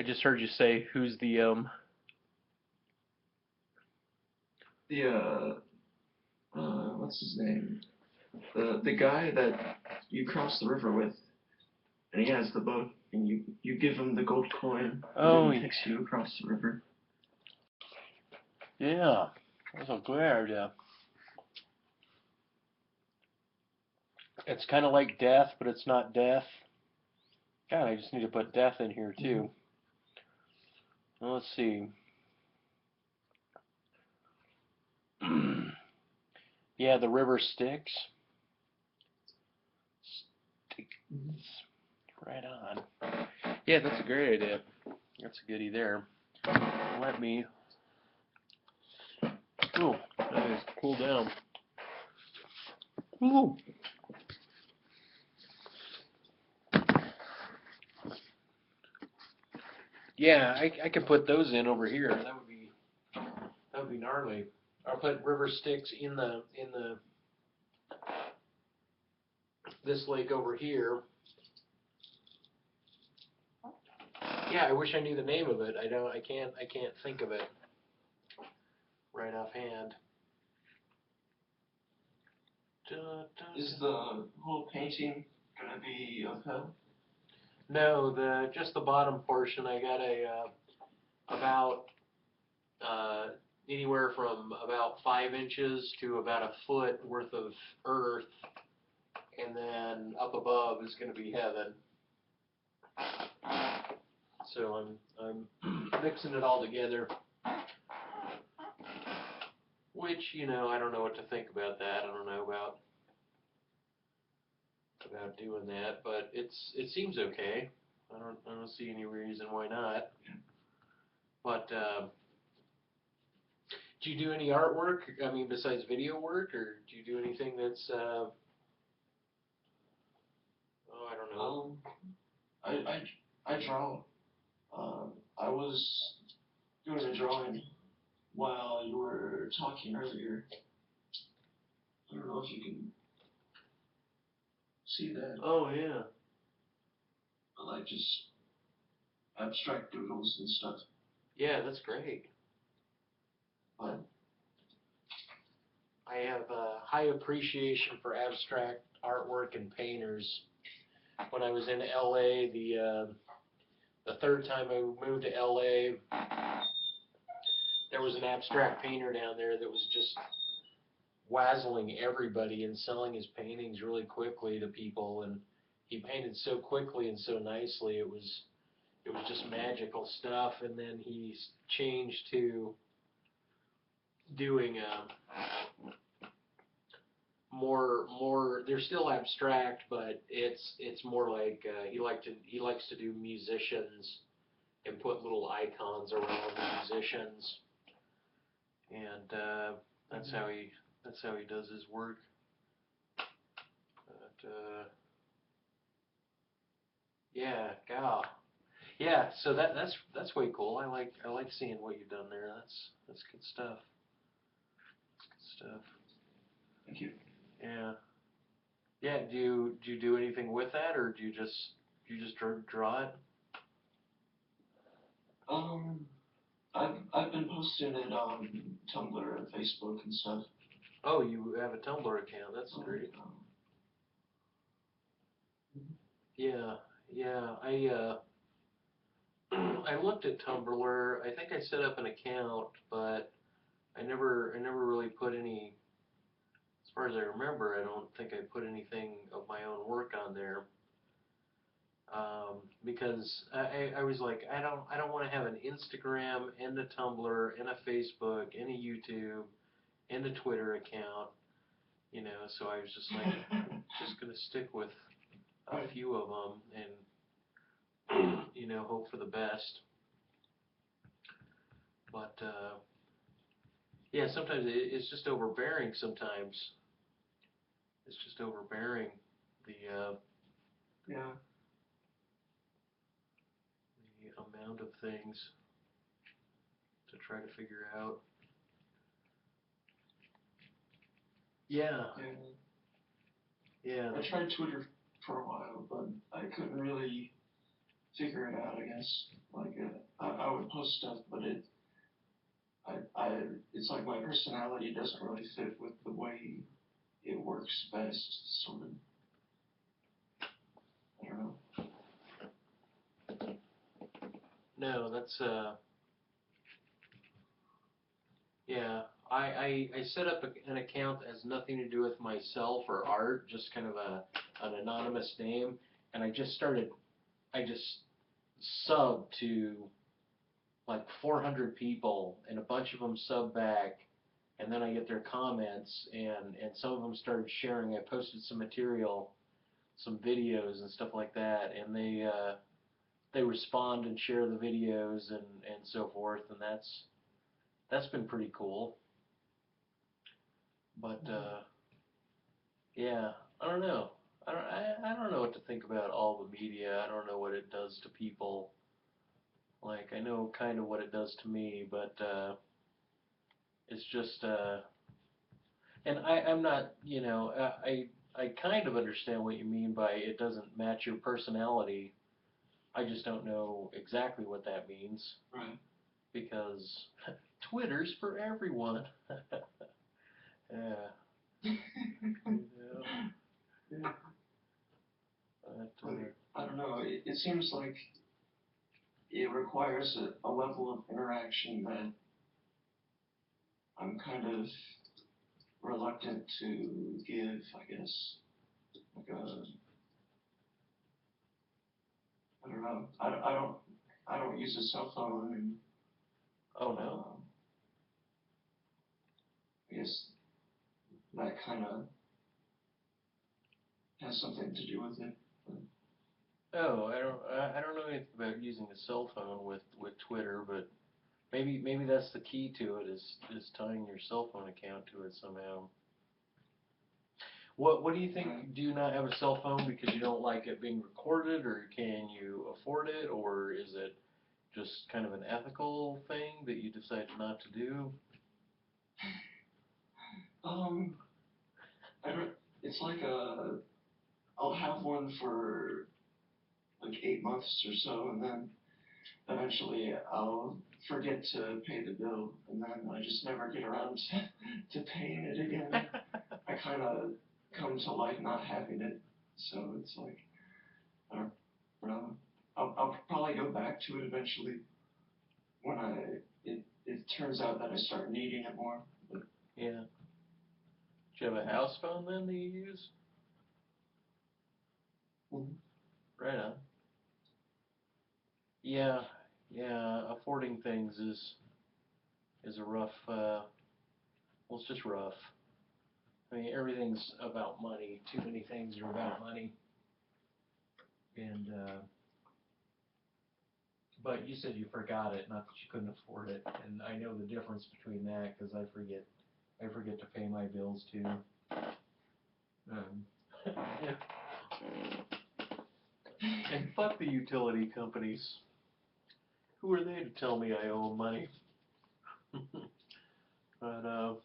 I just heard you say who's the. The what's his name? The guy that you cross the river with, and he has the boat, and you give him the gold coin, Oh, and he takes you across the river. Yeah, that's a great idea. It's kind of like death, but it's not death. God, I just need to put death in here too. Well, let's see. Yeah, the river Styx. Right on. Yeah, that's a great idea. That's a goodie there. Let me. Ooh, that is cool down. Ooh. Yeah, I could put those in over here. That would be gnarly. I'll put river Styx in the this lake over here. Yeah, I wish I knew the name of it. I can't think of it right offhand. Is the whole painting gonna be of hell? No, just the bottom portion. I got about anywhere from about 5 inches to about a foot worth of earth, and then up above is going to be heaven. So I'm mixing it all together, which I don't know what to think about that. I don't know about doing that, but it seems okay. I don't see any reason why not. But do you do any artwork? I mean, besides video work, or do you do anything that's I don't know. I draw. I was doing a drawing while you were talking earlier. I don't know if you can see that. Oh yeah. I like just abstract doodles and stuff. Yeah, that's great. But I have a high appreciation for abstract artwork and painters. When I was in LA, the third time I moved to LA, there was an abstract painter down there that was just wazzling everybody and selling his paintings really quickly to people, and he painted so quickly and so nicely. It was just magical stuff. And then he changed to doing more. They're still abstract, but it's more like he likes to do musicians and put little icons around the musicians, and that's how he does his work. But yeah, gal. Yeah, so that's way cool. I like seeing what you've done there. That's good stuff. That's good stuff. thank you. Yeah. Yeah, do you do anything with that, or do you just draw it? I've been posting it on Tumblr and Facebook and stuff. Oh, you have a Tumblr account. That's great. Yeah, yeah. I looked at Tumblr. I think I set up an account, but I never really put any. As far as I remember, I don't think I put anything of my own work on there. Because I was like, I don't want to have an Instagram and a Tumblr and a Facebook and a YouTube and a Twitter account, so I was just like, just gonna stick with a few of them and hope for the best. But yeah, sometimes it's just overbearing. Sometimes it's just overbearing. The Yeah. the amount of things to try to figure out. Yeah. Yeah. Yeah. I tried Twitter for a while, but I couldn't really figure it out, I guess. Like, I would post stuff, but it's like my personality doesn't really fit with the way it works best, sort of. I don't know. No, that's yeah. I set up an account that has nothing to do with myself or art, just kind of an anonymous name, and I just subbed to like 400 people, and a bunch of them sub back, and then I get their comments, and some of them started sharing. I posted some material, some videos and stuff like that, and they respond and share the videos and so forth, and that's been pretty cool. But yeah, I don't know. I don't know what to think about all the media. I don't know what it does to people. Like, I know kind of what it does to me, but it's just and I'm not, I kind of understand what you mean by it doesn't match your personality. I just don't know exactly what that means Right. because Twitter's for everyone. Yeah. Yeah. Yeah. But, I don't know. It seems like it requires a level of interaction that I'm kind of reluctant to give, I guess. Like I don't know. I don't use a cell phone, and oh no. I guess that kind of has something to do with it. Oh, I don't know anything about using a cell phone with Twitter, but maybe that's the key to it is tying your cell phone account to it somehow. What do you think? Do you not have a cell phone because you don't like it being recorded, or can you afford it, or is it just kind of an ethical thing that you decided not to do? Um, I don't. It's like I'll have one for like 8 months or so, and then eventually I'll forget to pay the bill, and then I just never get around to paying it again. I kind of come to like not having it, so it's like I don't know. I'll probably go back to it eventually when it turns out that I start needing it more. But, Yeah. Do you have a house phone then that you use? mhm. Right on. Yeah, yeah. Affording things is a rough. Well, it's just rough. I mean, everything's about money. Too many things are about money. And but you said you forgot it, not that you couldn't afford it. And I know the difference between that because I forget to pay my bills too. Yeah. And fuck the utility companies. Who are they to tell me I owe 'em money? But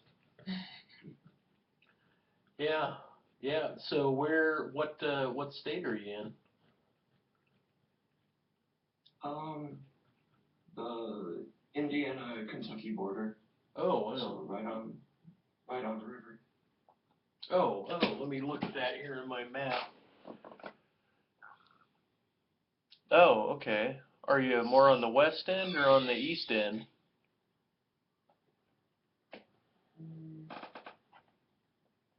yeah, yeah. So what state are you in? Um, the Indiana-Kentucky border, Oh, wow. so right on the river. Oh, let me look at that here in my map. Oh, okay. Are you more on the west end or on the east end?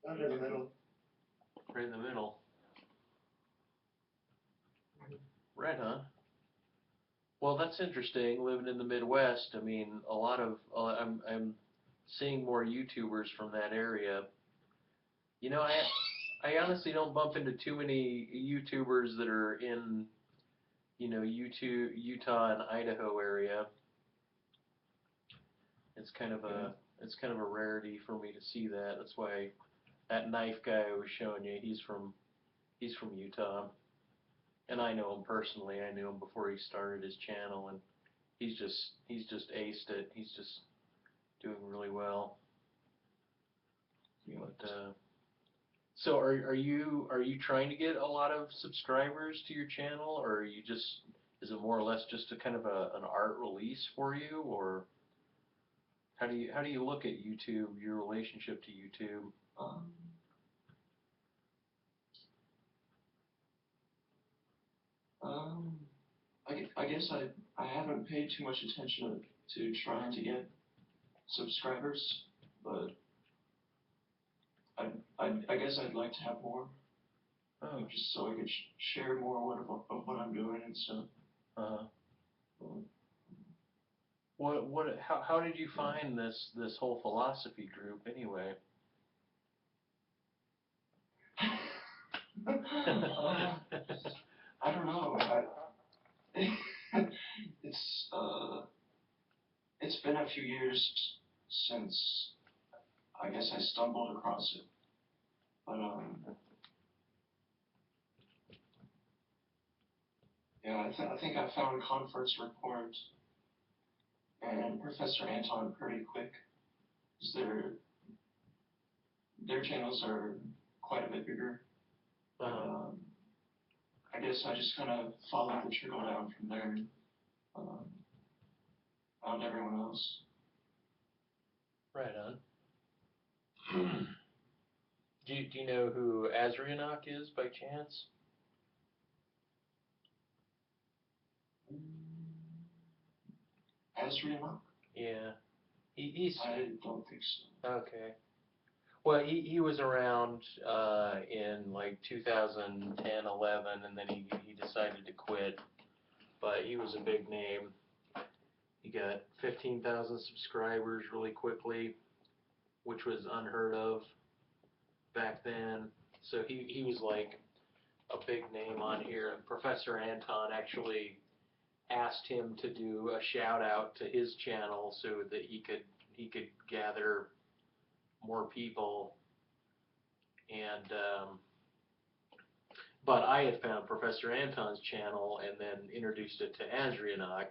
Right in the middle. Right in the middle. Right on. Well, that's interesting. Living in the Midwest, I mean, a lot of I'm seeing more YouTubers from that area. You know, I honestly don't bump into too many YouTubers that are in Utah and Idaho area. It's kind of Yeah. a rarity for me to see that. That's why that knife guy I was showing you, he's from Utah, and I know him personally. I knew him before he started his channel, and he's just aced it. He's just doing really well. Yeah. But so are you trying to get a lot of subscribers to your channel, or are you just Is it more or less just a kind of an art release for you, or how do you look at YouTube, your relationship to YouTube? Um, um, I guess I haven't paid too much attention to trying to get subscribers, but I guess I'd like to have more, Oh, just so I could share more of what I'm doing and stuff. uh, Um, how did you find this whole philosophy group anyway? I don't know. It's it's been a few years since I guess I stumbled across it, but yeah, I think I found Conference Report and Professor Anton pretty quick, 'cause their channels are quite a bit bigger. I guess I just kind of followed the trickle down from there. Um, Found everyone else. Right on. Do you know who Azrionok is by chance? Azrionok? Yeah, he's I don't think so. okay. Well, he was around in like 2010, 11, and then he decided to quit. But he was a big name. He got 15,000 subscribers really quickly, which was unheard of back then. So he was like a big name on here. And Professor Anton actually asked him to do a shout out to his channel so that he could gather more people. And but I had found Professor Anton's channel and then introduced it to Azrionok.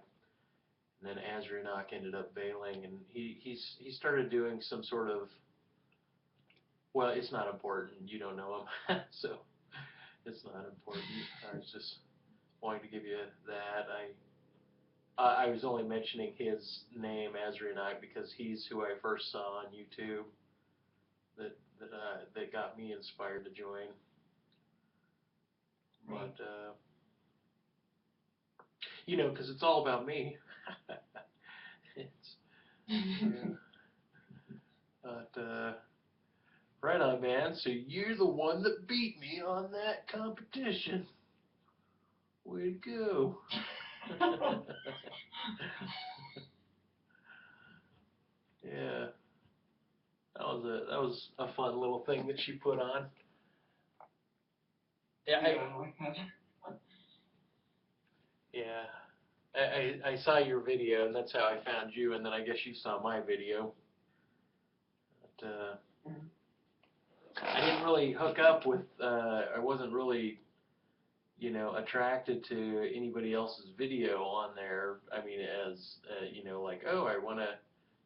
And then Azrionok ended up bailing, and he started doing some sort of, well, it's not important. You don't know him, so it's not important. I was just wanting to give you that. I was only mentioning his name, Azrionok, because he's who I first saw on YouTube that got me inspired to join. But you know, because it's all about me. It's, yeah. But right on, man. So you're the one that beat me on that competition. Way to go. Yeah, that was a fun little thing that she put on. Yeah, I like that. yeah. I saw your video, and that's how I found you, and then I guess you saw my video. But, I didn't really hook up with, I wasn't really, you know, attracted to anybody else's video on there. I mean, as, you know, like, oh, I want to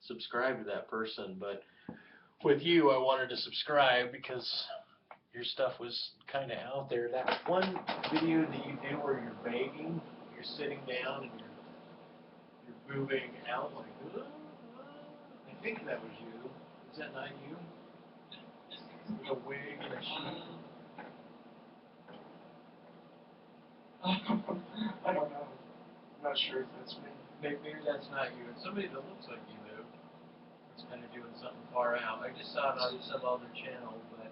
subscribe to that person, but with you, I wanted to subscribe because your stuff was kind of out there. That one video that you do where you're begging, you're sitting down and you're moving out like, I think that was you. Is that not you? With a wig and a sheet. I don't know. I'm not sure if that's me. Maybe that's not you. It's somebody that looks like you though. It's kind of doing something far out. I just saw it on some other channel, but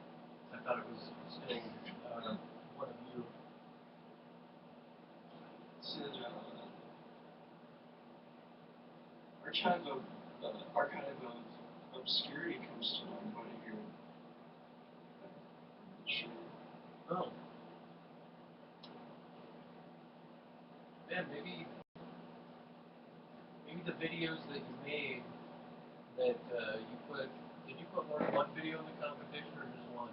I thought it was still one of you. It's archive of obscurity comes to mind when I hear it. Sure. Oh, man, maybe the videos that you made that you put. Did you put more than one video in the competition or just one?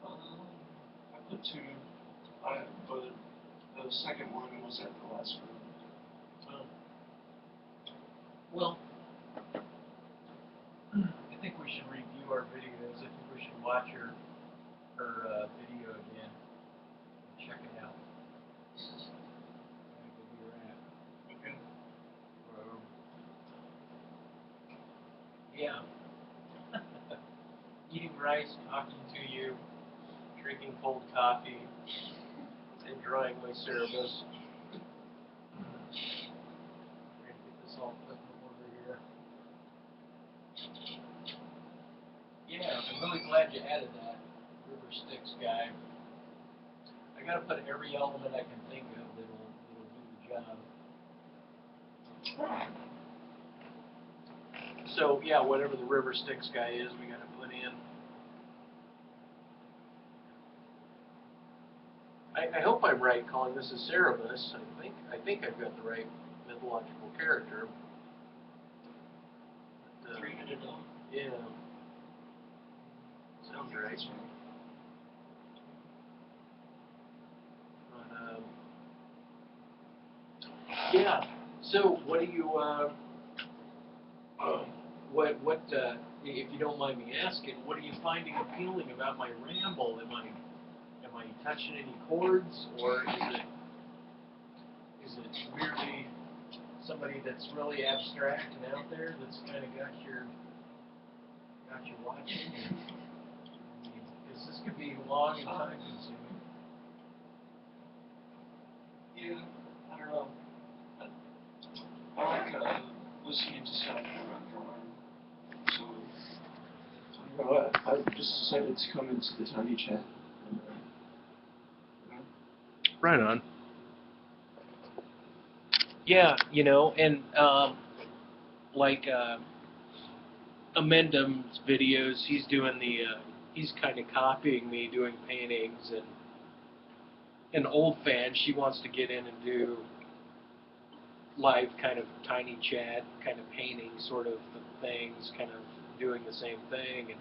I put two, but the second one was at the last room. Oh. Well, I think we should review our videos. I think we should watch her video again. Check it out. Yeah. Eating rice, talking to you, drinking cold coffee, enjoying my Cerebus. Trying to get this all put in order here. Yeah, I'm really glad you added that River Styx guy. I gotta put every element I can think of that'll do the job. So yeah, whatever the River Styx guy is, we gotta put in. I hope I'm right calling this a Cerebus. I think I've got the right mythological character. But, 300. Yeah. Sounds right. But, yeah. So what do you if you don't mind me asking, what are you finding appealing about my ramble? Am I touching any chords, or is it weirdly somebody that's really abstract and out there that's kind of got you watching? Because this could be long and time consuming. Yeah, I don't know. I like listening to stuff for a while. So, I don't know, I just decided to come into the tiny chat. And, Right on. Yeah, and like Amendum's videos, he's doing he's kind of copying me doing paintings, and an old fan, she wants to get in and do live kind of tiny chat, kind of painting sort of things, kind of doing the same thing, and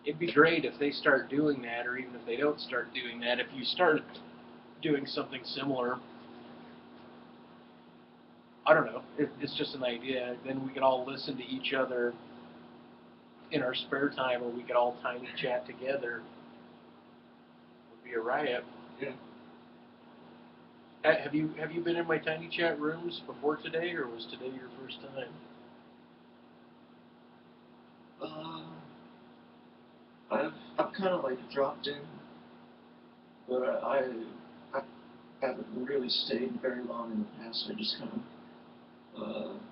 it'd be great if they start doing that, or even if they don't start doing that, if you start doing something similar. I don't know, it's just an idea, then we could all listen to each other in our spare time, or we could all tiny chat together. It would be a riot. Yeah. Have you been in my tiny chat rooms before today, or was today your first time? I've kind of like dropped in, but I haven't really stayed very long in the past. I just kind of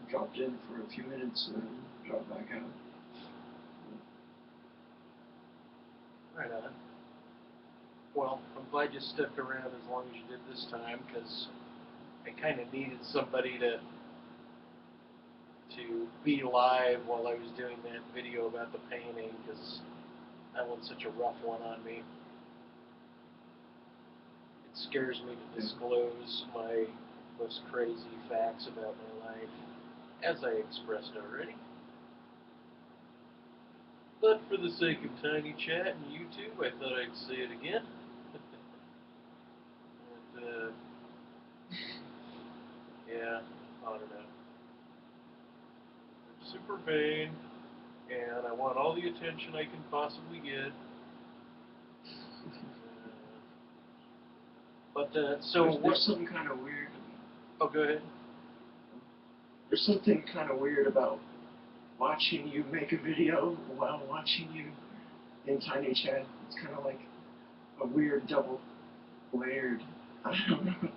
dropped in for a few minutes and then dropped back out. Right on. Well, I'm glad you stuck around as long as you did this time, because I kind of needed somebody to be live while I was doing that video about the painting, because that one's such a rough one on me. It scares me to disclose my most crazy facts about my life, as I expressed already. But for the sake of Tiny Chat and YouTube, I thought I'd say it again. And, yeah, I don't know. I'm super vain, and I want all the attention I can possibly get. So there's something kind of weird. Oh, go ahead. There's something kind of weird about watching you make a video while watching you in tiny chat. It's kind of like a weird double layered. I don't know.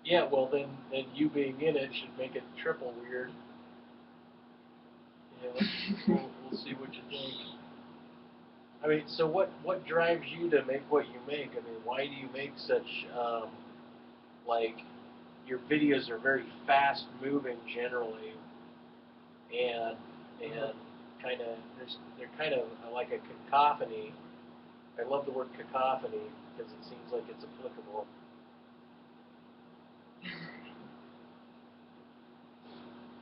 Yeah, well then you being in it should make it triple weird. Yeah, we'll see what you think. I mean, so what drives you to make what you make? I mean, why do you make such like your videos are very fast moving generally, and kind of they're kind of like a cacophony. I love the word cacophony because it seems like it's applicable.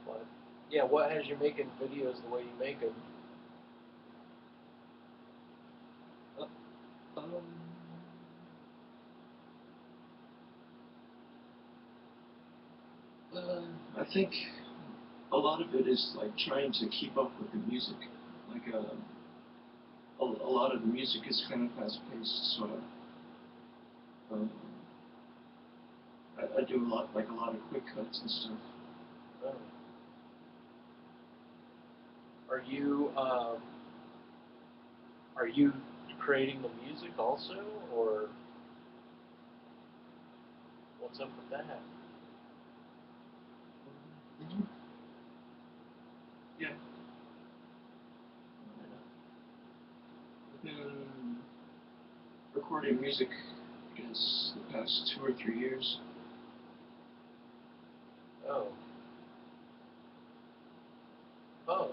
But yeah, what has you making videos the way you make them? I think a lot of it is like trying to keep up with the music. Like a lot of the music is kind of fast paced, so I do a lot of quick cuts and stuff. Oh. Are you are you creating the music also, or what's up with that? Yeah. I've been recording music, I guess, the past 2 or 3 years. Oh. Oh.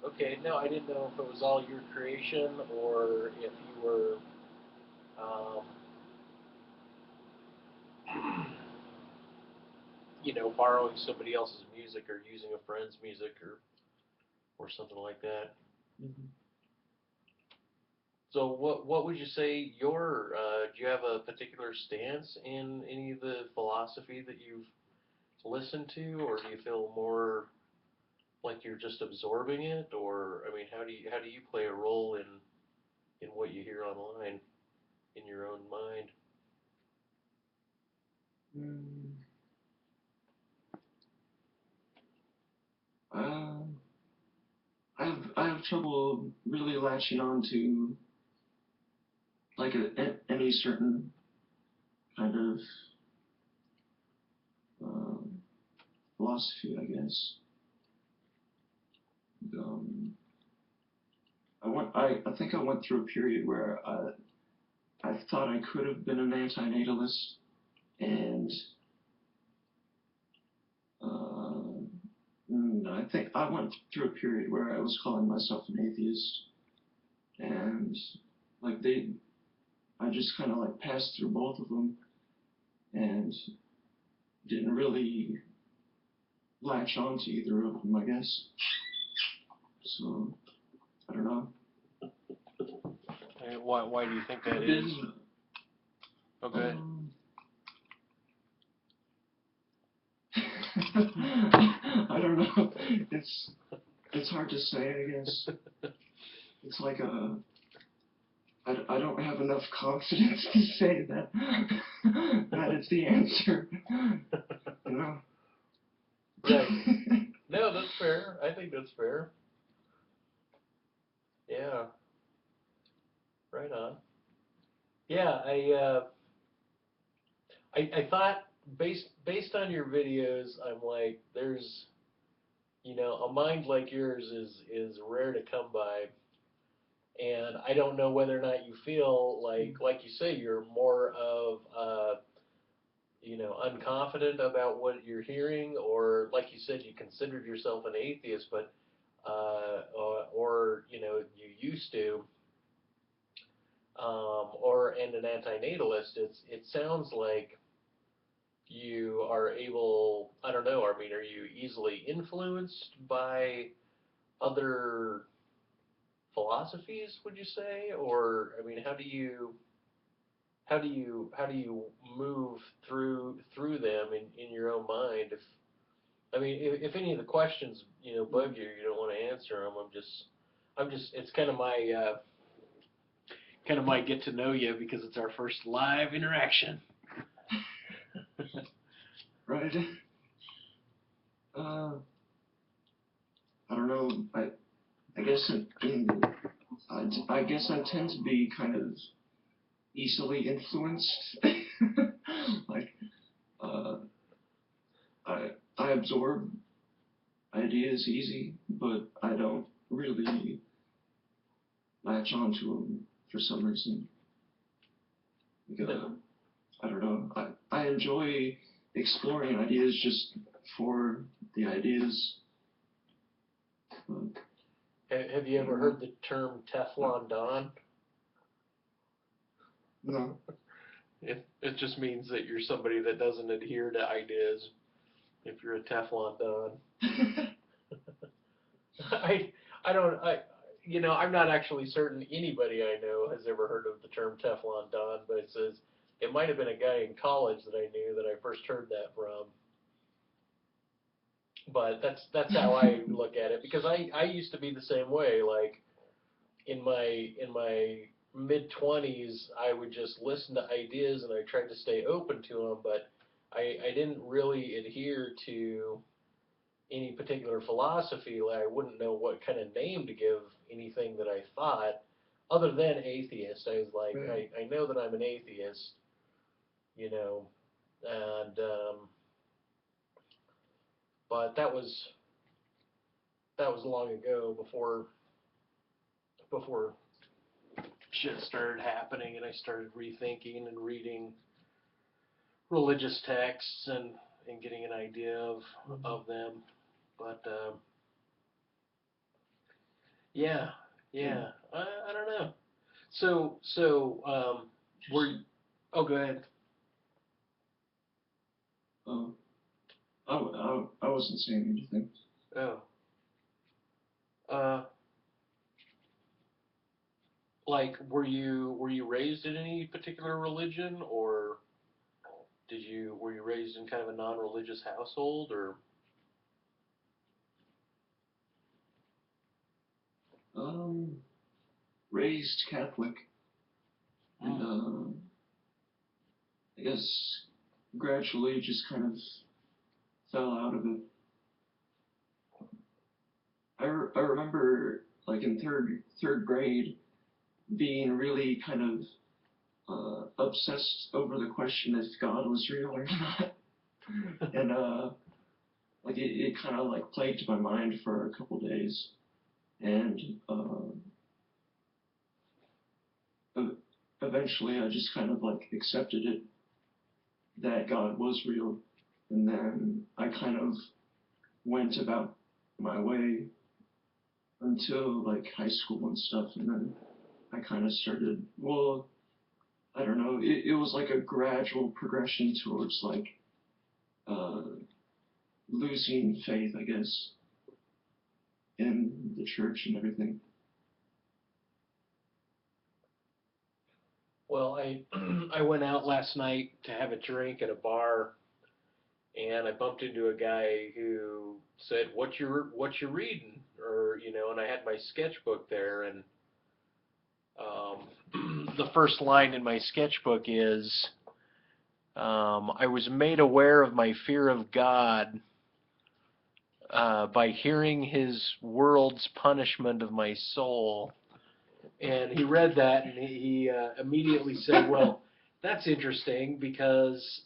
Okay. No, I didn't know if it was all your creation or if you were, um, borrowing somebody else's music or using a friend's music or something like that. Mm-hmm. So what would you say your do you have a particular stance in any of the philosophy that you've listened to, or do you feel more like you're just absorbing it, or I mean, how do you play a role in what you hear online in your own mind? Mm, um, I have trouble really latching on to like any certain kind of um, philosophy, I guess. Um, I think I went through a period where I thought I could have been an antinatalist, and uh, I think I went through a period where I was calling myself an atheist, and like I just kind of like passed through both of them and didn't really latch on to either of them, I guess. So I don't know. And why do you think that is? Been, Okay. I don't know. It's hard to say, I guess. It's like I don't have enough confidence to say that that is the answer. You know? Right. No, that's fair. I think that's fair. Yeah. Right on. Yeah, I thought based on your videos, I'm like, there's a mind like yours is rare to come by, and I don't know whether or not you feel like you say you're more of unconfident about what you're hearing, or like you said, you considered yourself an atheist, but or you used to, and an antinatalist. It sounds like you are able. I don't know. I mean, are you easily influenced by other philosophies? Would you say, or I mean, how do you move through them in your own mind? If any of the questions bug you, you don't want to answer them. I'm just. It's kind of my get to know you because it's our first live interaction. Right? Uh, I don't know. I guess I guess I tend to be kind of easily influenced. Like uh, I absorb ideas easy, but I don't really latch onto them for some reason. Like, I don't know. I enjoy exploring ideas just for the ideas. But, Have you ever heard the term Teflon Don? no. It just means that you're somebody that doesn't adhere to ideas. If you're a Teflon Don, I I don't I I'm not actually certain anybody I know has ever heard of the term Teflon Don, but it might have been a guy in college that I knew that I first heard that from. But that's how I look at it, because I used to be the same way. Like in my mid 20s, I would just listen to ideas and I tried to stay open to them, but I didn't really adhere to any particular philosophy. Like, I wouldn't know what kind of name to give anything that I thought, other than atheist. I was like, Right. I know that I'm an atheist, you know, and but that was long ago before shit started happening, and I started rethinking and reading religious texts and getting an idea of them. But yeah, yeah, I don't know. So were you, oh, go ahead. Um, I wasn't saying anything. Oh, uh, like were you raised in any particular religion, or were you raised in kind of a non-religious household, or? Um, Raised Catholic, and Mm. I guess gradually just kind of fell out of it. I remember like in third grade being really kind of obsessed over the question if God was real or not, and like it kind of like plagued my mind for a couple days, and eventually I just kind of like accepted it that God was real, and then I kind of went about my way until like high school and stuff, and then I kind of started, well, I don't know, it was like a gradual progression towards like uh, losing faith, I guess, in the church and everything. Well, I I went out last night to have a drink at a bar, and I bumped into a guy who said, "What you reading?" Or, and I had my sketchbook there, and the first line in my sketchbook is, "I was made aware of my fear of God by hearing His world's punishment of my soul." And he read that, and he immediately said, "Well, that's interesting because,"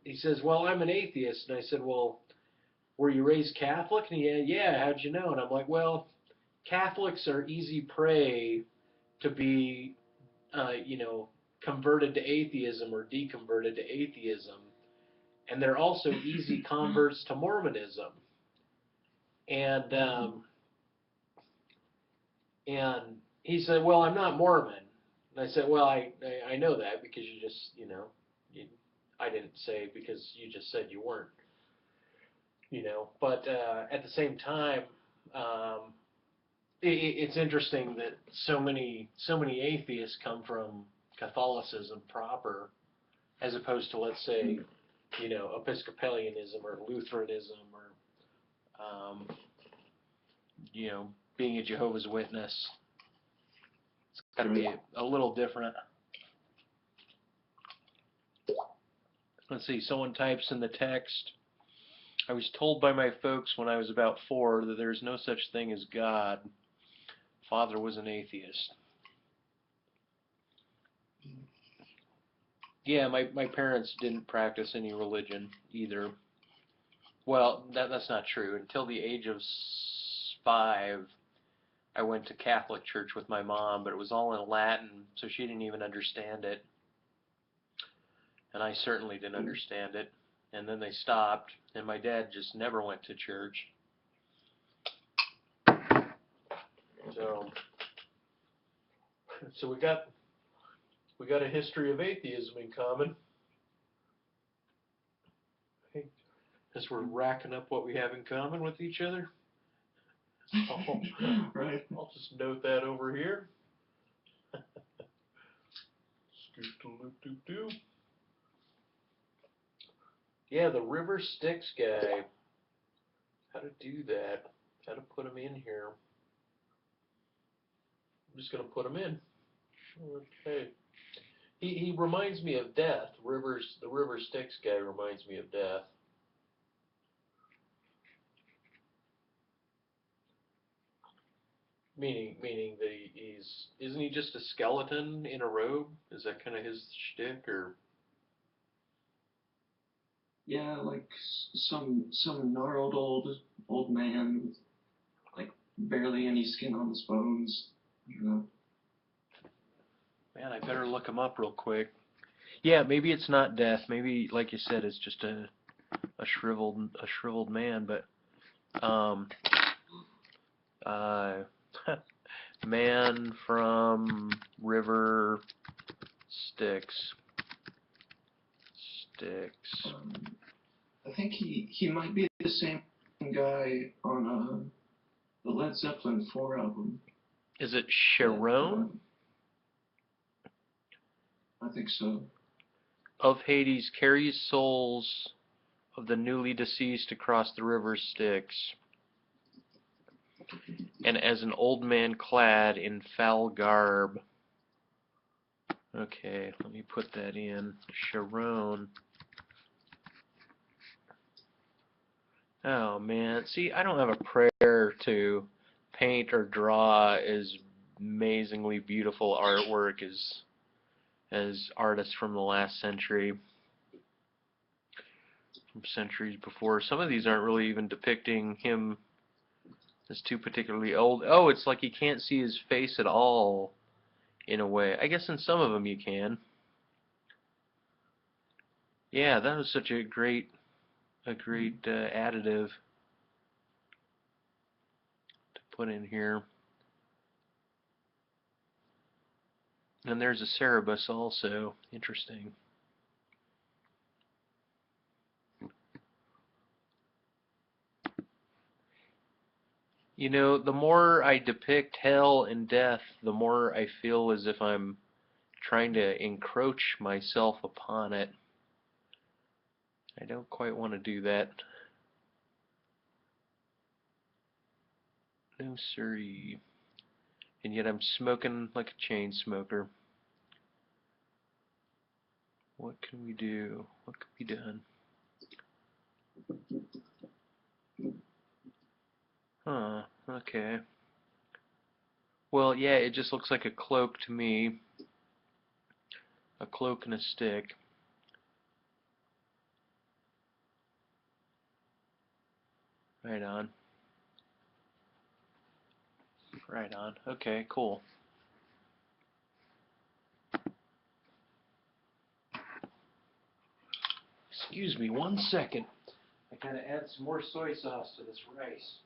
he says, "well, I'm an atheist." And I said, "Well, were you raised Catholic?" And he, "Yeah, how'd you know?" And I'm like, "Well, Catholics are easy prey to be, you know, converted to atheism or deconverted to atheism. And they're also easy converts to Mormonism." And and he said, "Well, I'm not Mormon." And I said, "Well, I know that because you just, you, I didn't say because you just said you weren't, But at the same time, um, it's interesting that so many atheists come from Catholicism proper, as opposed to, let's say, Episcopalianism or Lutheranism, or you know being a Jehovah's Witness. It's got to be a little different. Let's see. Someone types in the text, "I was told by my folks when I was about 4 that there's no such thing as God. Father was an atheist." Yeah, my parents didn't practice any religion either. Well, that's not true. Until the age of 5, I went to Catholic church with my mom, but it was all in Latin, so she didn't even understand it, and I certainly didn't understand it. And then they stopped, and my dad just never went to church. So, so we got a history of atheism in common. I guess we're racking up what we have in common with each other. Right. I'll just note that over here. Yeah, the River Styx guy. How to do that? How to put him in here? I'm just gonna put him in. Okay. He reminds me of Death. The River Styx guy reminds me of Death. Meaning isn't he just a skeleton in a robe? Is that kind of his shtick, or? Yeah, like some gnarled old man with like barely any skin on his bones. You know. Man, I better look him up real quick. Yeah, maybe it's not death. Maybe, like you said, it's just a shriveled man. But uh, man from River Styx. I think he might be the same guy on the Led Zeppelin 4 album. Is it Sharon? I think so. Of Hades carries souls of the newly deceased across the river Styx, and as an old man clad in foul garb. Okay, let me put that in. Sharon. Oh man, see, I don't have a prayer to paint or draw as amazingly beautiful artwork as artists from the last century, from centuries before. Some of these aren't really even depicting him as too particularly old. Oh, it's like you can't see his face at all, in a way. I guess in some of them you can. Yeah, that was such a great additive to put in here. And there's a Cerebus also. Interesting. You know, the more I depict hell and death, the more I feel as if I'm trying to encroach myself upon it. I don't quite want to do that. No siree. And yet I'm smoking like a chain smoker. What can we do? What could be done? Huh, okay. Well, yeah, it just looks like a cloak to me. A cloak and a stick. Right on. Right on. Okay, cool. Excuse me 1 second. I gotta add some more soy sauce to this rice.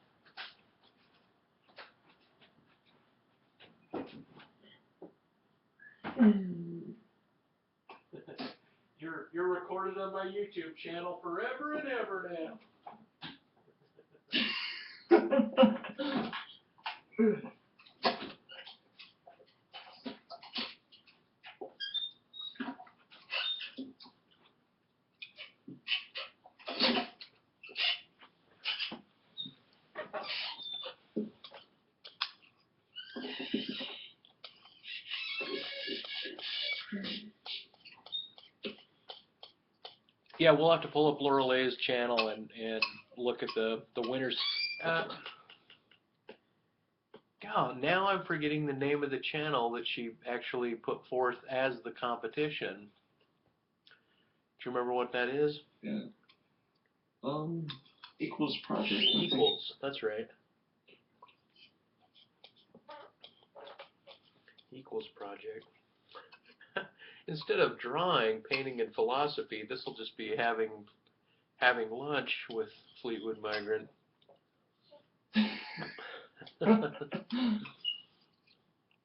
You're recorded on my YouTube channel forever and ever now. Yeah, we'll have to pull up Lorelei's channel and look at the winners. God, now I'm forgetting the name of the channel that she actually put forth as the competition. Do you remember what that is? Yeah. Equals Project. Equals, that's right. Equals Project. Instead of drawing, painting, and philosophy, this will just be having lunch with Fleetwood Migrant.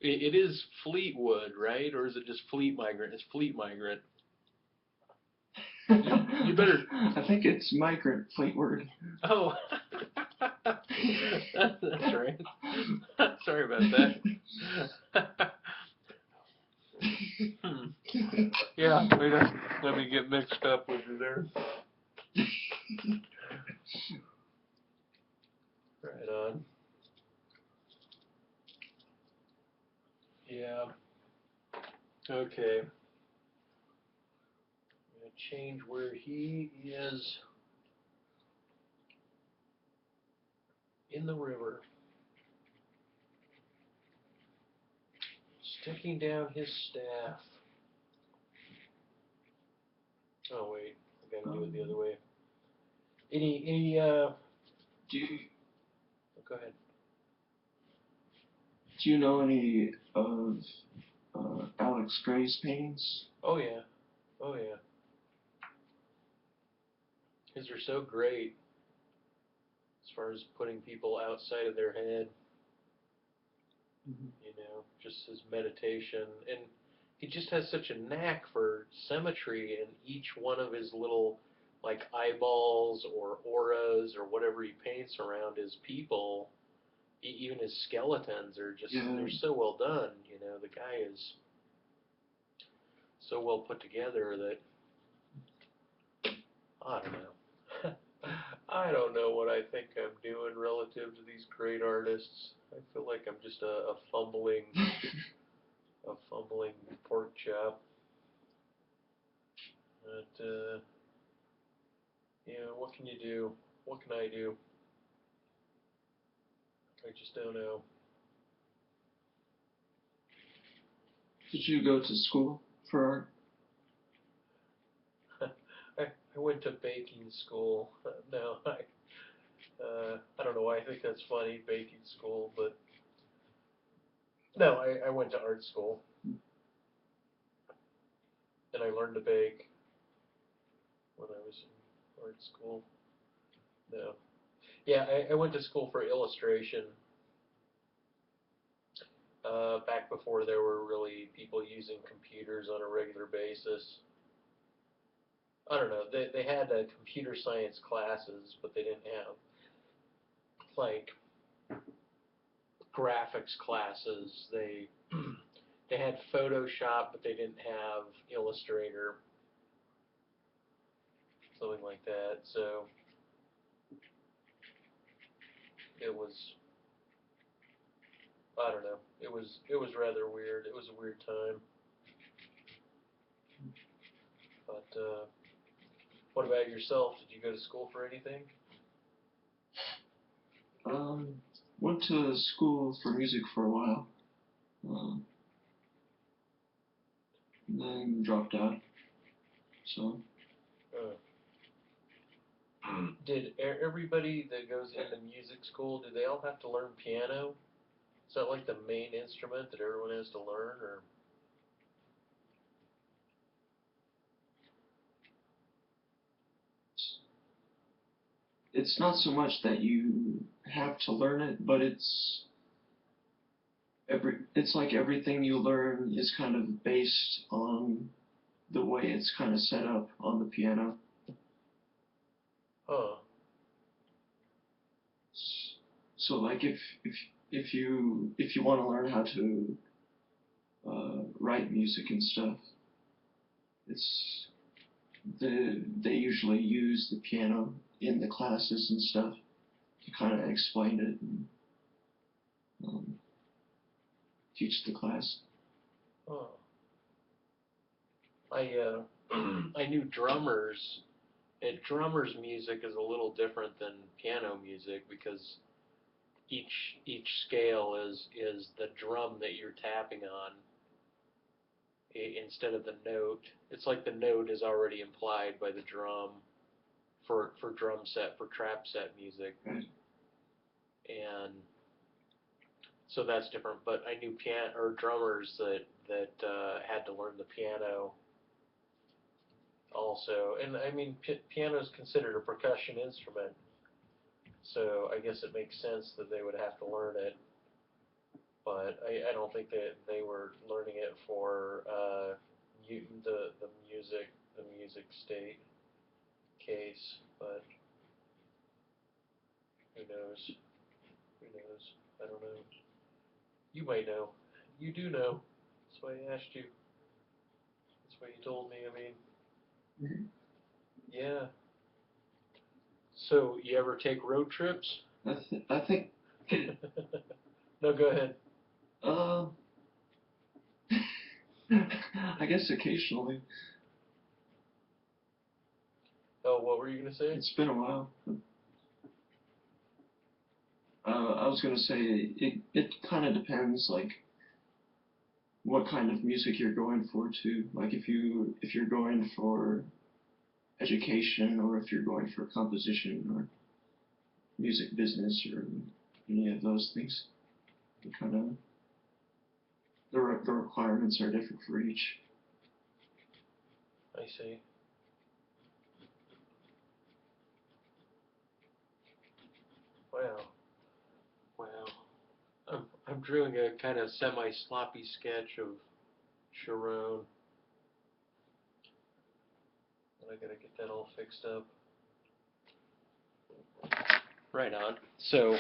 It is Fleetwood, right? Or is it just Fleet Migrant? It's Fleet Migrant. You better. I think it's Migrant Fleetward. Oh, that's right. Sorry about that. Yeah, let me get mixed up with you there. Right on. Yeah. Okay. I'm gonna change where he is in the river. taking down his staff. Oh wait, I gotta do it the other way. Do you Go ahead. do you know any of Alex Gray's paintings? Oh yeah, oh yeah. His are so great as far as putting people outside of their head. You know, just his meditation, and he just has such a knack for symmetry in each one of his little like eyeballs or auras or whatever he paints around his people. Even his skeletons are just they're so well done. You know, the guy is so well put together that I don't know. I don't know what I think I'm doing relative to these great artists. I feel like I'm just a fumbling pork chop. But you know, what can you do? What can I do? I just don't know. Did you go to school for art? I went to baking school. No, I don't know why I think that's funny, baking school, but no, I went to art school. And I learned to bake when I was in art school. No. Yeah, I went to school for illustration back before there were really people using computers on a regular basis. I don't know. They had computer science classes, but they didn't have like graphics classes. They had Photoshop, but they didn't have Illustrator, something like that. So it was, I don't know. It was rather weird. It was a weird time. But what about yourself? Did you go to school for anything? Went to school for music for a while. Then dropped out. So. Did everybody that goes into music school, do they all have to learn piano? Is that like the main instrument that everyone has to learn, or? It's not so much that you have to learn it, but it's like everything you learn is kind of based on the way it's kind of set up on the piano. Huh. So like if you want to learn how to write music and stuff, it's they usually use the piano in the classes and stuff to kind of explain it and teach the class. Huh. I knew drummers. And drummers' music is a little different than piano music because each scale is the drum that you're tapping on instead of the note. It's like the note is already implied by the drum for drum set for trap set music, Right. and so that's different. But I knew drummers that had to learn the piano also, and I mean piano is considered a percussion instrument, so I guess it makes sense that they would have to learn it. But I don't think that they were learning it for the music state case. But who knows? Who knows? I don't know. You might know. You do know. That's why I asked you. That's why you told me. I mean, Mhm. yeah. So you ever take road trips? I think. No, go ahead. Uh, I guess occasionally. Oh, what were you gonna say? It's been a while. I was gonna say it kind of depends. Like what kind of music you're going for too. Like if you're going for education, or if you're going for composition or music business or any of those things. Kind of the requirements are different for each. I see. Wow. Wow. I'm drawing a kind of semi-sloppy sketch of Sharon. And I gotta get that all fixed up. Right on. So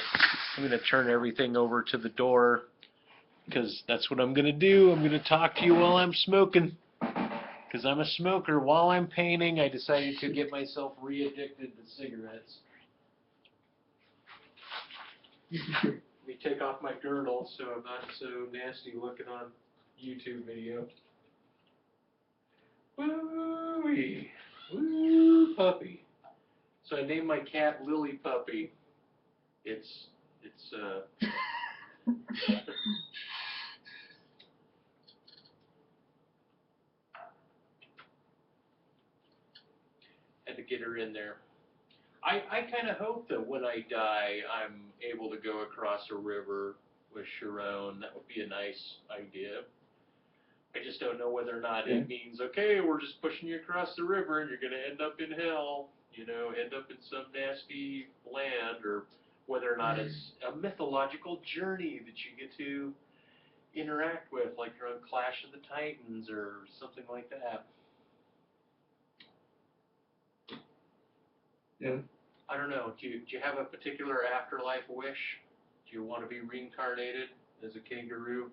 I'm gonna turn everything over to the door because that's what I'm gonna do. I'm gonna talk to you while I'm smoking. Because I'm a smoker. While I'm painting, I decided to get myself re-addicted to cigarettes. Let me take off my girdle so I'm not so nasty looking on YouTube video. Woo-wee. Woo puppy. So I named my cat Lily Puppy. It's had to get her in there. I kind of hope that when I die, I'm able to go across a river with Sharon. That would be a nice idea. I just don't know whether or not it means, okay, we're just pushing you across the river and you're going to end up in hell, you know, end up in some nasty land, or whether or not it's a mythological journey that you get to interact with, like you're on Clash of the Titans or something like that. Yeah. I don't know. Do you have a particular afterlife wish? Do you want to be reincarnated as a kangaroo?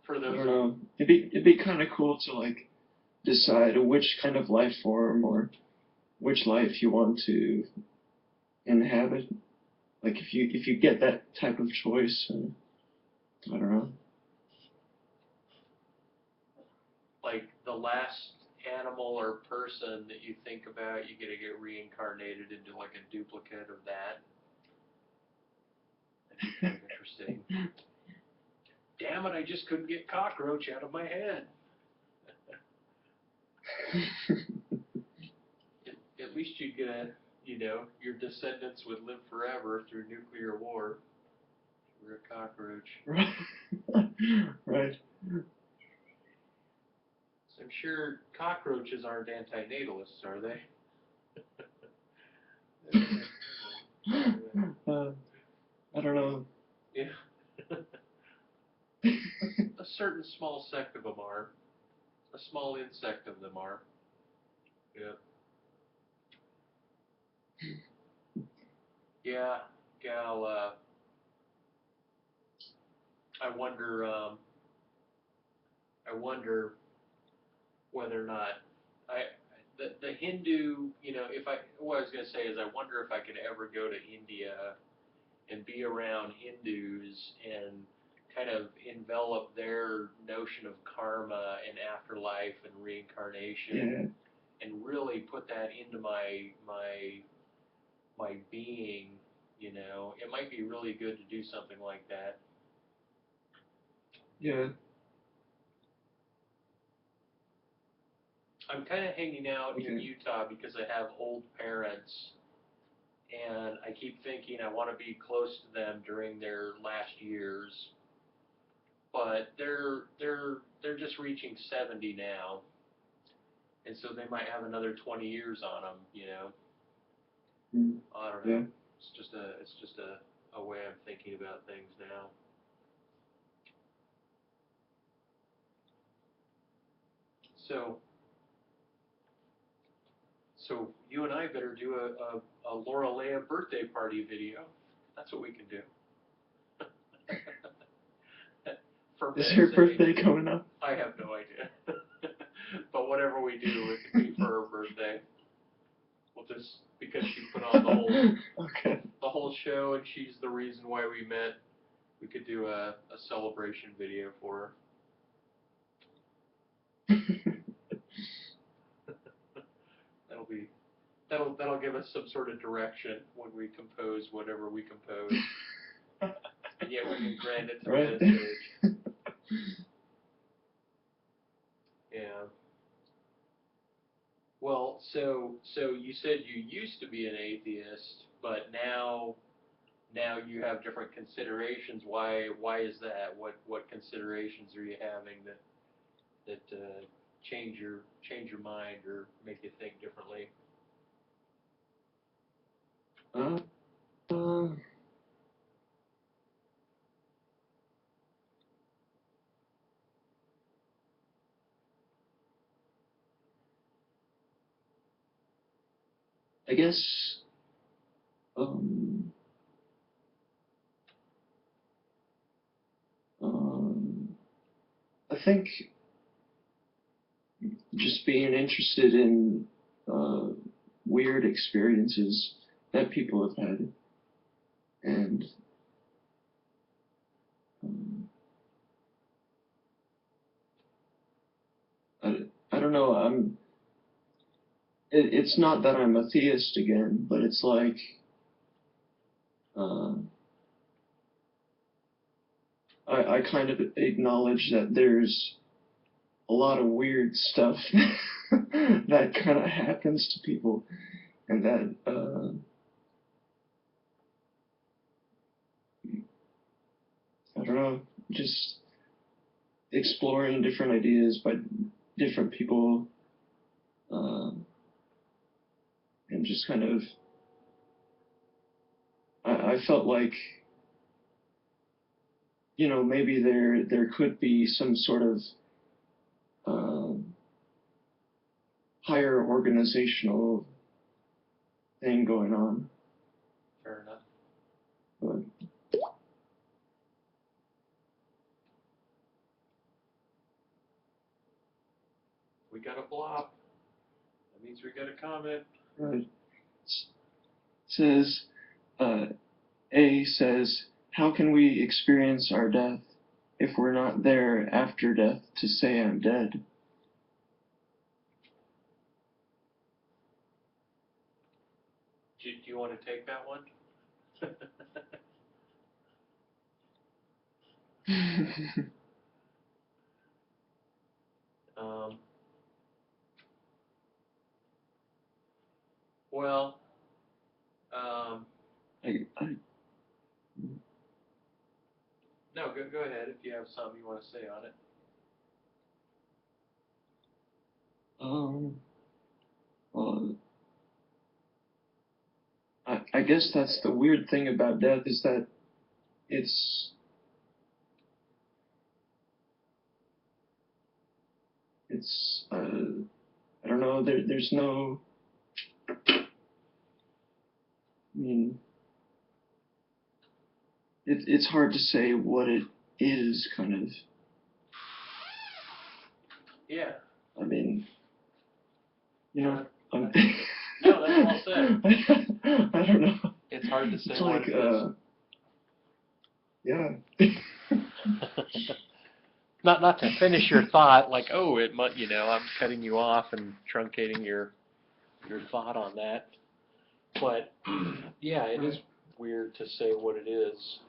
For I those don't know. It'd be kind of cool to like decide which kind of life form or which life you want to inhabit. Like if you get that type of choice, I don't know. like the last animal or person that you think about, you get reincarnated into like a duplicate of that. That'd be kind of interesting. Damn it, I just couldn't get cockroach out of my head. At least you'd get your descendants would live forever through nuclear war. We're a cockroach. Right. So I'm sure cockroaches aren't antinatalists, are they? I don't know. Yeah. A certain small sect of them are. A small insect of them are. Yeah. Yeah, gal, I wonder whether or not the Hindu, what I was gonna say is I wonder if I could ever go to India and be around Hindus and kind of envelop their notion of karma and afterlife and reincarnation, and really put that into my being. It might be really good to do something like that. Yeah. I'm kind of hanging out in Utah because I have old parents, and I keep thinking I want to be close to them during their last years. But they're just reaching 70 now, and so they might have another 20 years on them. I don't know. Yeah. It's just a way I'm thinking about things now. So you and I better do a Laura Leah birthday party video. That's what we can do. Is her birthday coming up? I have no idea. But whatever we do, it could be for her birthday. We'll just, because she put on the whole show and she's the reason why we met, we could do a celebration video for her. that'll give us some sort of direction when we compose whatever we compose. And yet we can grant it to Right. message. Yeah. Well, so you said you used to be an atheist, but now you have different considerations. Why is that? What considerations are you having that change your mind or make you think differently? Uh, uh, I guess, um, um, I think just being interested in weird experiences that people have had, and um, I don't know. It's not that I'm a theist again, but it's like uh, I kind of acknowledge that there's a lot of weird stuff that kind of happens to people, and that I don't know, just exploring different ideas by different people, uh, and just kind of I felt like, you know, maybe there could be some sort of uh, higher organizational thing going on, Fair enough. but We got a blop. That means we got a comment. right. Says uh, A says, how can we experience our death if we're not there after death to say I'm dead? Do you want to take that one? um, well, um, I, no, go ahead if you have something you want to say on it. um, well, I guess that's the weird thing about death is that it's it's I don't know, there's no, I mean, it's hard to say what it is, kind of. Yeah. I mean, you know, I'm, No, that's well said. I don't know. It's hard to say It's what like, it is. yeah. Not to finish your thought, like, oh, it might, I'm cutting you off and truncating your thought on that. But yeah, it is weird to say what it is,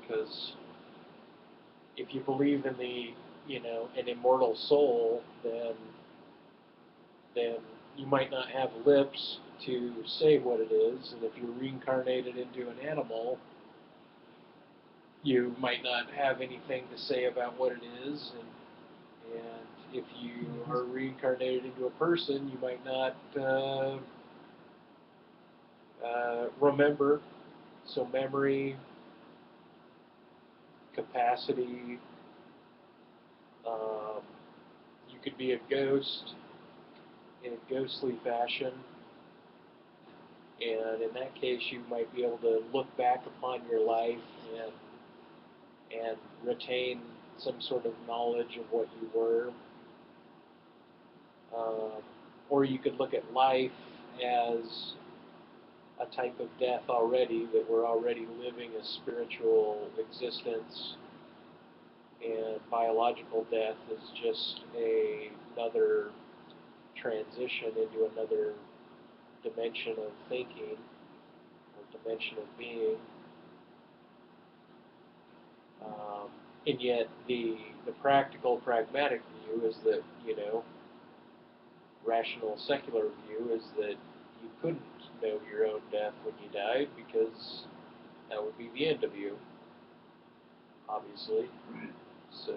because if you believe in an immortal soul, then you might not have lips to say what it is, and if you're reincarnated into an animal, you might not have anything to say about what it is, and if you are reincarnated into a person, you might not remember. So memory, capacity, um, you could be a ghost in a ghostly fashion, and in that case, you might be able to look back upon your life and retain some sort of knowledge of what you were. Um, or you could look at life as a type of death already, that we're already living a spiritual existence, and biological death is just another transition into another dimension of thinking or dimension of being. And yet the practical, pragmatic view is that, rational, secular view is that you couldn't know your own death when you died because that would be the end of you, obviously. Right. So,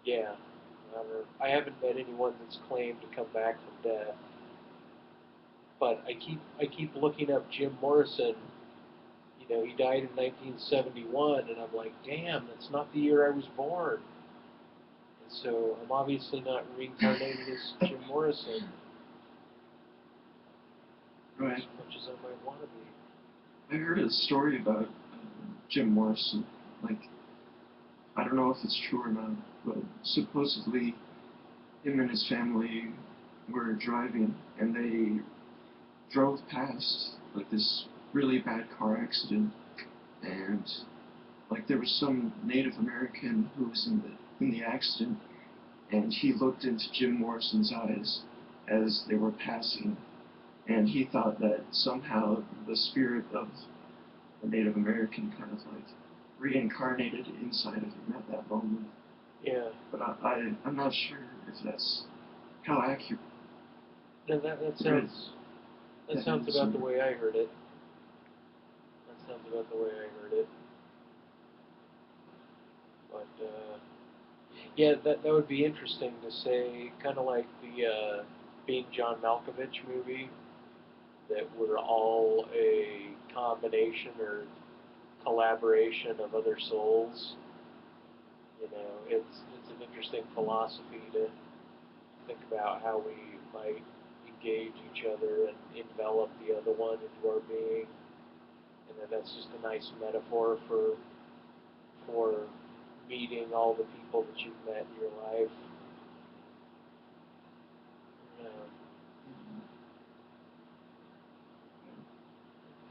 yeah, I haven't met anyone that's claimed to come back from death, but I keep looking up Jim Morrison. He died in 1971, and I'm like, damn, that's not the year I was born. And so I'm obviously not reincarnated as Jim Morrison, Right. as much as I might want to be. I heard a story about Jim Morrison. Like, I don't know if it's true or not, but supposedly him and his family were driving, and they drove past like this really bad car accident, and like there was some Native American who was in the accident, and he looked into Jim Morrison's eyes as they were passing, and he thought that somehow the spirit of the Native American kind of like reincarnated inside of him at that moment. Yeah. But I'm not sure if that's how accurate. No, that sounds about the way I heard it. That sounds about the way I heard it. But yeah, that would be interesting to say, kind of like the Being John Malkovich movie, that we're all a combination or collaboration of other souls. It's an interesting philosophy to think about how we might engage each other and envelop the other one into our being, and then that's just a nice metaphor for meeting all the people that you've met in your life.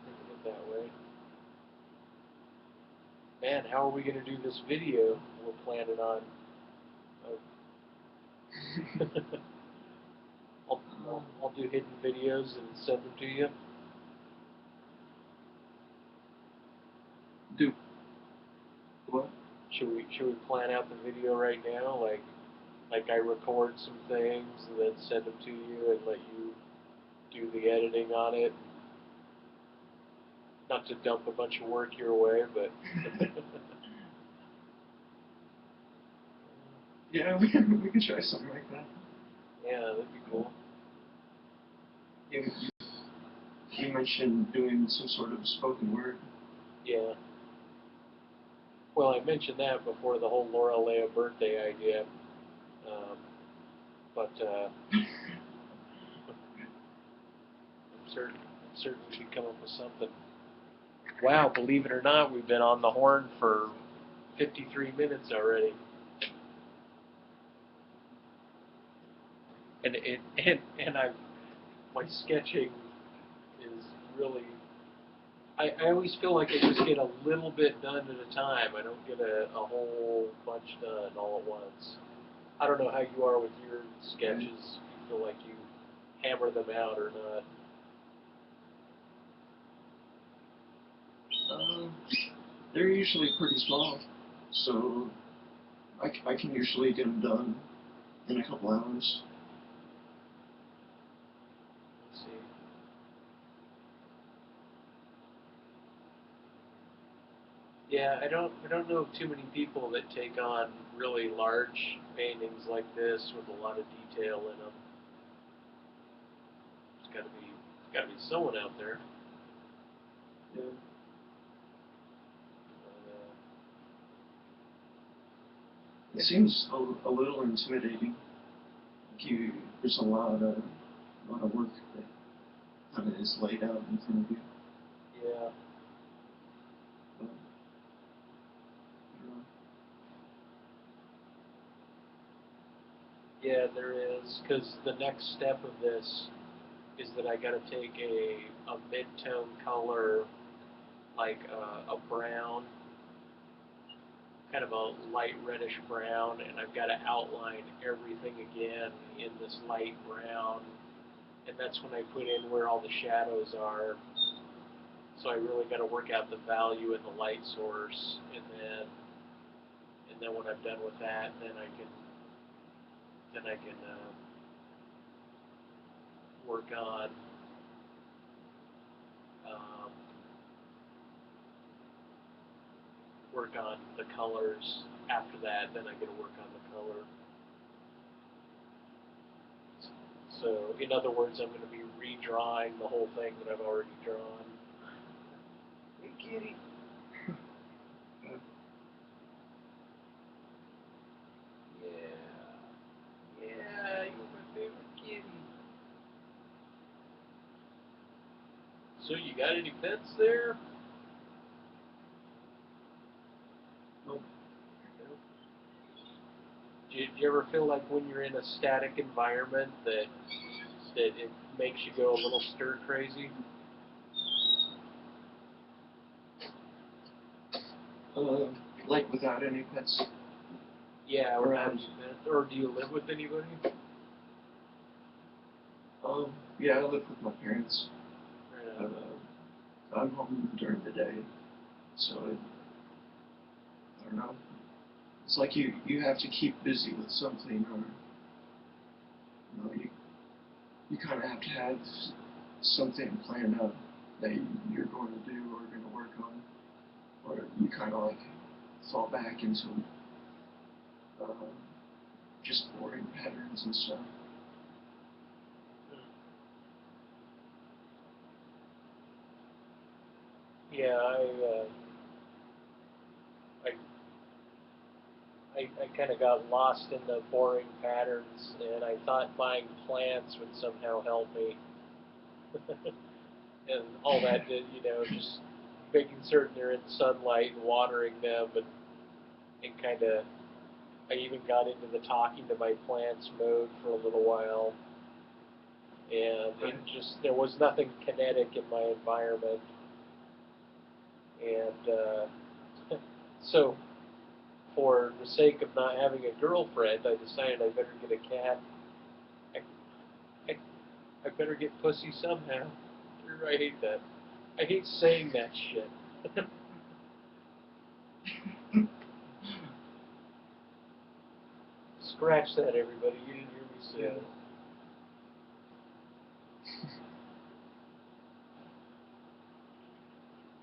Think of it that way. Man, how are we going to do this video we're planning on? I'll do hidden videos and send them to you. Do what? Should we plan out the video right now? Like I record some things and then send them to you and let you do the editing on it. Not to dump a bunch of work your way, but Yeah, we could try something like that. yeah, that'd be cool. You mentioned doing some sort of spoken word. Yeah. Well, I mentioned that before the whole Laura Leah birthday idea, but I'm certain we could come up with something. Wow, believe it or not, we've been on the horn for 53 minutes already. And my sketching is really, I always feel like I just get a little bit done at a time. I don't get a whole bunch done all at once. I don't know how you are with your sketches. If you feel like you hammer them out or not. They're usually pretty small, so I can usually get them done in a couple hours. Let's see. Yeah, I don't know of too many people that take on really large paintings like this with a lot of detail in them. There's gotta be someone out there. Yeah. It seems a little intimidating. There's a lot of work that kind of is laid out in front of you. Yeah. But, Yeah, there is, because the next step of this is that I got to take a mid-tone color, like a brown, kind of a light reddish brown, and I've got to outline everything again in this light brown, and that's when I put in where all the shadows are. So I really got to work out the value in the light source, and then when I'm done with that, then I can work on um, work on the colors. After that, then I got to work on the color. So in other words, I'm going to be redrawing the whole thing that I've already drawn. Hey, kitty. Yeah, you're my favorite kitty. So you got any pets there? Nope. Do you ever feel like when you're in a static environment that it makes you go a little stir crazy? Like without any pets. Yeah, without Around. any pets. Or do you live with anybody? Yeah, I live with my parents. Yeah. I'm home during the day, so I don't know. It's like you have to keep busy with something, or you kind of have to have something planned out that you're going to do or going to work on, or you kind of like fall back into uh, just boring patterns and stuff. Yeah, I kind of got lost in the boring patterns, and I thought buying plants would somehow help me. And all that did, just making certain they're in sunlight and watering them, and kind of, I even got into the talking to my plants mode for a little while, and it just, there was nothing kinetic in my environment, and so for the sake of not having a girlfriend, I decided I better get a cat. I, I, I better get pussy somehow. I hate that. I hate saying that shit. Scratch that, everybody. You didn't hear me say it.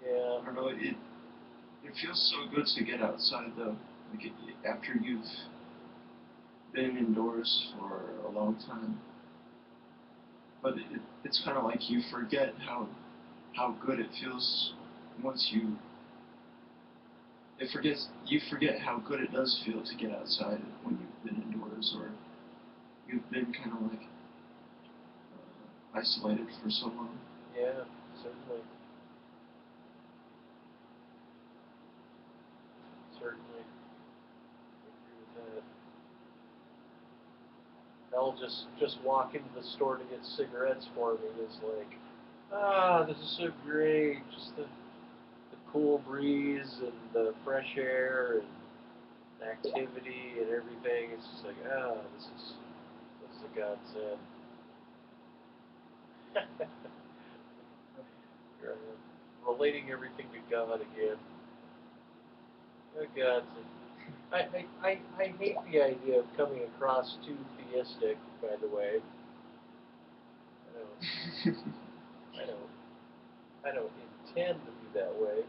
Yeah. I don't know. It feels so good to get outside though. Like after you've been indoors for a long time, but it's kind of like you forget how good it feels once you forget how good it does feel to get outside when you've been indoors, or you've been kind of like isolated for so long. Yeah, certainly. Certainly. I agree with that. Mel just walk into the store to get cigarettes for me is like, this is so great. Just the cool breeze and the fresh air and the activity and everything. It's just like, this is a godsend. Relating everything to God again. Oh God. I hate the idea of coming across too theistic, by the way. I don't, I don't intend to be that way.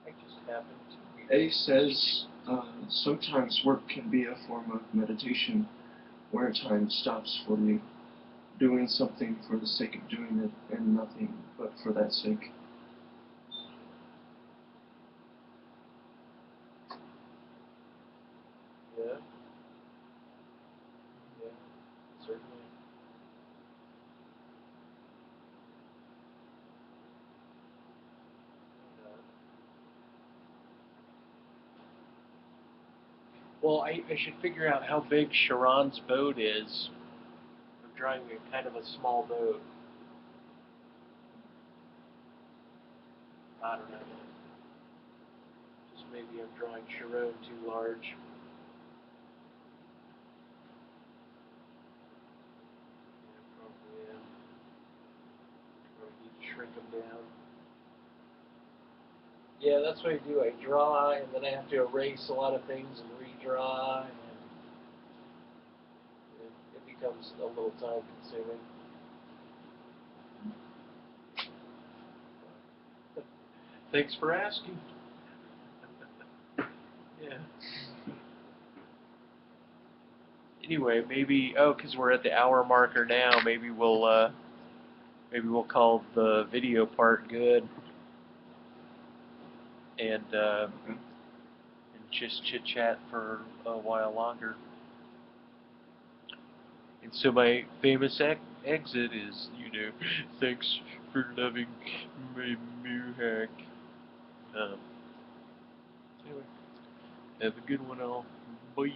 I just happen to be. A says sometimes work can be a form of meditation, where time stops for you, doing something for the sake of doing it, and nothing but for that sake. Yeah, yeah, certainly. Uh, well, I should figure out how big Sharon's boat is. I'm driving a kind of a small boat. I don't know. maybe I'm drawing Sharon too large. Yeah, probably am. Probably need to shrink them down. Yeah, that's what I do. I draw, and then I have to erase a lot of things and redraw, and it becomes a little time consuming. Thanks for asking. Yeah. Anyway, maybe because we're at the hour marker now, maybe we'll call the video part good and just chit chat for a while longer. And so my famous exit is, thanks for loving my Moohack. Anyway, have a good one all. Bye.